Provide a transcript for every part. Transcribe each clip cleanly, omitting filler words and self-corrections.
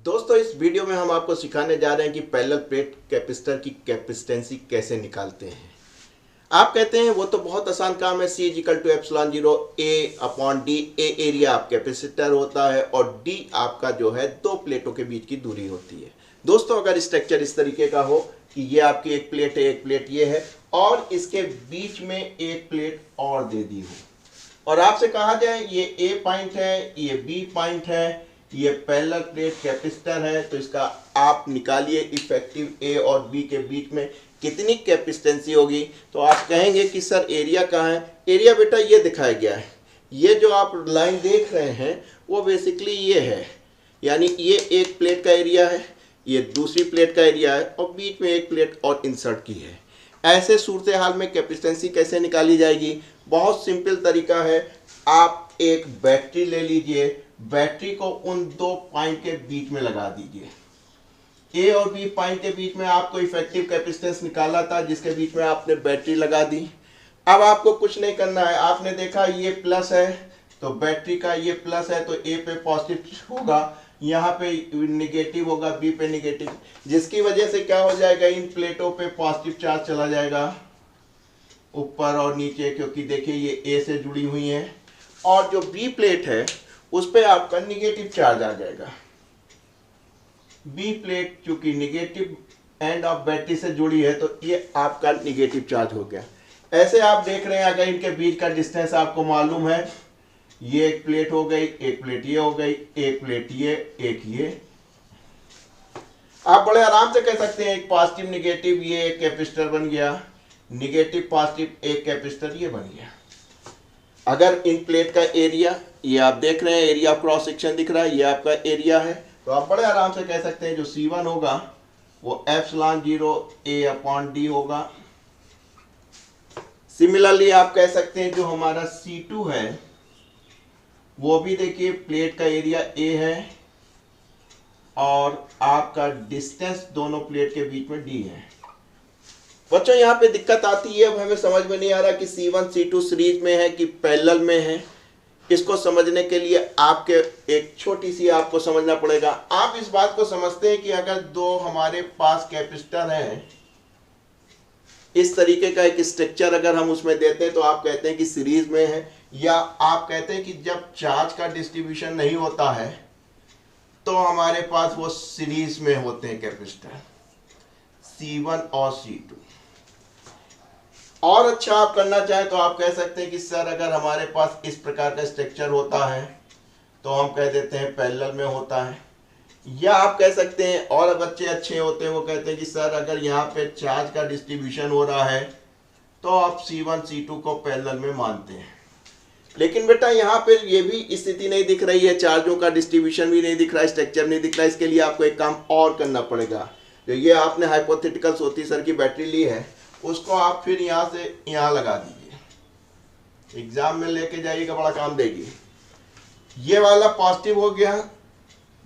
दोस्तों इस वीडियो में हम आपको सिखाने जा रहे हैं कि पैरेलल प्लेट कैपेसिटर की कैपेसिटेंसी कैसे निकालते हैं। आप कहते हैं वो तो बहुत आसान काम है, C equal to epsilon 0 A upon d. A area आप कैपेसिटर होता है और D आपका जो है दो प्लेटों के बीच की दूरी होती है। दोस्तों अगर स्ट्रक्चर इस तरीके का हो कि ये आपकी एक प्लेट है, एक प्लेट ये है और इसके बीच में एक प्लेट और दे दी हो और आपसे कहा जाए ये A पॉइंट है, ये B पॉइंट है, ये पैरेलल प्लेट कैपेसिटर है, तो इसका आप निकालिए इफेक्टिव ए और बी के बीच में कितनी कैपेसिटेंसी होगी। तो आप कहेंगे कि सर एरिया कहाँ है। एरिया बेटा ये दिखाया गया है, ये जो आप लाइन देख रहे हैं वो बेसिकली ये है, यानी ये एक प्लेट का एरिया है, ये दूसरी प्लेट का एरिया है और बीच में एक प्लेट और इंसर्ट की है। ऐसे सूरत हाल में कैपेसिटेंसी कैसे निकाली जाएगी? बहुत सिंपल तरीका है। आप एक बैटरी ले लीजिए, बैटरी को उन दो पॉइंट के बीच में लगा दीजिए। ए और बी पॉइंट के बीच में आपको इफेक्टिव कैपेसिटेंस निकाला था, जिसके बीच में आपने बैटरी लगा दी। अब आपको कुछ नहीं करना है, आपने देखा ये प्लस है तो बैटरी का ये प्लस है तो ए पे पॉजिटिव होगा, यहाँ पे निगेटिव होगा, बी पे निगेटिव, जिसकी वजह से क्या हो जाएगा, इन प्लेटों पे पॉजिटिव चार्ज चला जाएगा ऊपर और नीचे, क्योंकि देखिए ये ए से जुड़ी हुई है। और जो बी प्लेट है उस पर आपका निगेटिव चार्ज आ जाएगा। बी प्लेट चूंकि निगेटिव एंड ऑफ बैटरी से जुड़ी है तो ये आपका निगेटिव चार्ज हो गया। ऐसे आप देख रहे हैं, अगर इनके बीच का डिस्टेंस आपको मालूम है, ये एक प्लेट हो गई, एक प्लेट ये हो गई, एक प्लेट ये, एक ये, आप बड़े आराम से कह सकते हैं एक पॉजिटिव निगेटिव, ये एक कैपेसिटर बन गया, निगेटिव पॉजिटिव एक कैपेसिटर ये बन गया। अगर इन प्लेट का एरिया ये आप देख रहे हैं, एरिया क्रॉस सेक्शन दिख रहा है, ये आपका एरिया है, तो आप बड़े आराम से कह सकते हैं जो C1 होगा वो एप्सिलॉन 0 A अपॉन डी होगा। सिमिलरली आप कह सकते हैं जो हमारा C2 है वो भी देखिए प्लेट का एरिया A है और आपका डिस्टेंस दोनों प्लेट के बीच में D है। बच्चों यहाँ पे दिक्कत आती है, अब हमें समझ में नहीं आ रहा कि C1 C2 सीरीज में है कि पैरेलल में है। इसको समझने के लिए आपके एक छोटी सी आपको समझना पड़ेगा। आप इस बात को समझते हैं कि अगर दो हमारे पास कैपेसिटर हैं, इस तरीके का एक स्ट्रक्चर अगर हम उसमें देते हैं तो आप कहते हैं कि सीरीज में है, या आप कहते हैं कि जब चार्ज का डिस्ट्रीब्यूशन नहीं होता है तो हमारे पास वो सीरीज में होते हैं कैपेसिटर C1 और C2। और अच्छा आप करना चाहें तो आप कह सकते हैं कि सर अगर हमारे पास इस प्रकार का स्ट्रक्चर होता है तो हम कह देते हैं पैरेलल में होता है। या आप कह सकते हैं, और बच्चे अच्छे होते हैं वो कहते हैं कि सर अगर यहाँ पे चार्ज का डिस्ट्रीब्यूशन हो रहा है तो आप C1 C2 को पैरेलल में मानते हैं। लेकिन बेटा यहाँ पे ये भी स्थिति नहीं दिख रही है, चार्जों का डिस्ट्रीब्यूशन भी नहीं दिख रहा है, स्ट्रक्चर नहीं दिख रहा है। इसके लिए आपको एक काम और करना पड़ेगा। जो ये आपने हाइपोथेटिकल सोती सर की बैटरी ली है उसको आप फिर यहाँ से यहाँ लगा दीजिए, एग्जाम में लेके जाइएगा, बड़ा काम देगी। ये वाला पॉजिटिव हो गया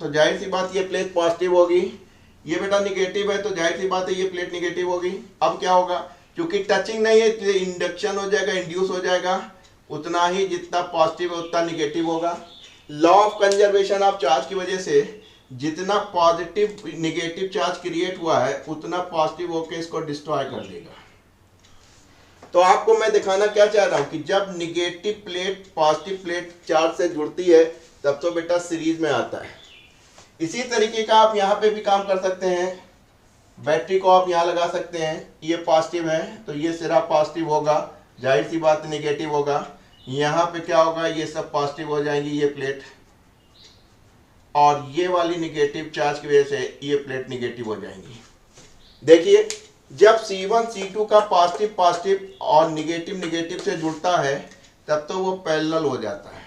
तो जाहिर सी बात ये प्लेट पॉजिटिव होगी, ये बेटा निगेटिव है तो जाहिर सी बात है ये प्लेट निगेटिव होगी। अब क्या होगा, क्योंकि टचिंग नहीं है तो इंडक्शन हो जाएगा, इंड्यूस हो जाएगा, उतना ही जितना पॉजिटिव है उतना निगेटिव होगा। Law of conservation of charge की वजह से जितना पॉजिटिव निगेटिव चार्ज क्रिएट हुआ है उतना पॉजिटिव होकर इसको डिस्ट्रॉय कर देगा। तो आपको मैं दिखाना क्या चाह रहा हूं कि जब negative plate positive plate charge से जुड़ती है तब तो बेटा सीरीज में आता है। इसी तरीके का आप यहाँ पे भी काम कर सकते हैं। बैटरी को आप यहाँ लगा सकते हैं, ये पॉजिटिव है तो ये सिरा पॉजिटिव होगा, जाहिर सी बात निगेटिव होगा। यहाँ पे क्या होगा, ये सब पॉजिटिव हो जाएंगी ये प्लेट, और ये वाली निगेटिव चार्ज की वजह से ये प्लेट निगेटिव हो जाएंगी। देखिए जब C1 C2 का पॉजिटिव पॉजिटिव और निगेटिव निगेटिव से जुड़ता है तब तो वो पैरेलल हो जाता है,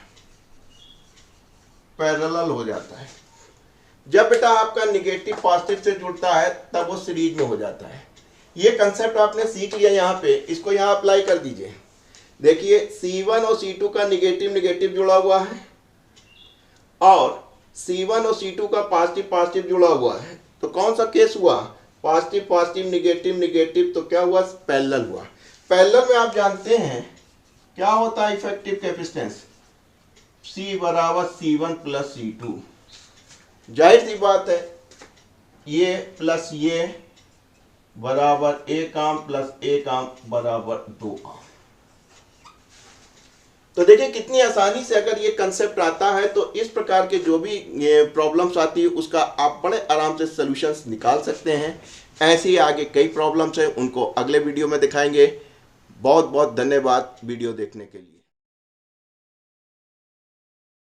पैरेलल हो जाता है। जब बेटा आपका निगेटिव पॉजिटिव से जुड़ता है तब वो सीरीज में हो जाता है। ये कंसेप्ट आपने सीख लिया यहाँ पे, इसको यहाँ अप्लाई कर दीजिए। देखिए C1 और C2 का निगेटिव निगेटिव जुड़ा हुआ है और C1 और C2 का पॉजिटिव पॉजिटिव जुड़ा हुआ है, तो कौन सा केस हुआ, पॉजिटिव पॉजिटिव निगेटिव निगेटिव, तो क्या हुआ, पैरेलल हुआ। पैरेलल में आप जानते हैं क्या होता है इफेक्टिव कैपेसिटेंस, C बराबर C1 प्लस C2, जाहिर सी बात है ये प्लस ये बराबर 1 आम प्लस 1 आम बराबर 2 आम। तो देखिए कितनी आसानी से अगर ये कंसेप्ट आता है तो इस प्रकार के जो भी प्रॉब्लम्स आती है उसका आप बड़े आराम से सॉल्यूशंस निकाल सकते हैं। ऐसे ही आगे कई प्रॉब्लम्स हैं, उनको अगले वीडियो में दिखाएंगे। बहुत बहुत धन्यवाद वीडियो देखने के लिए।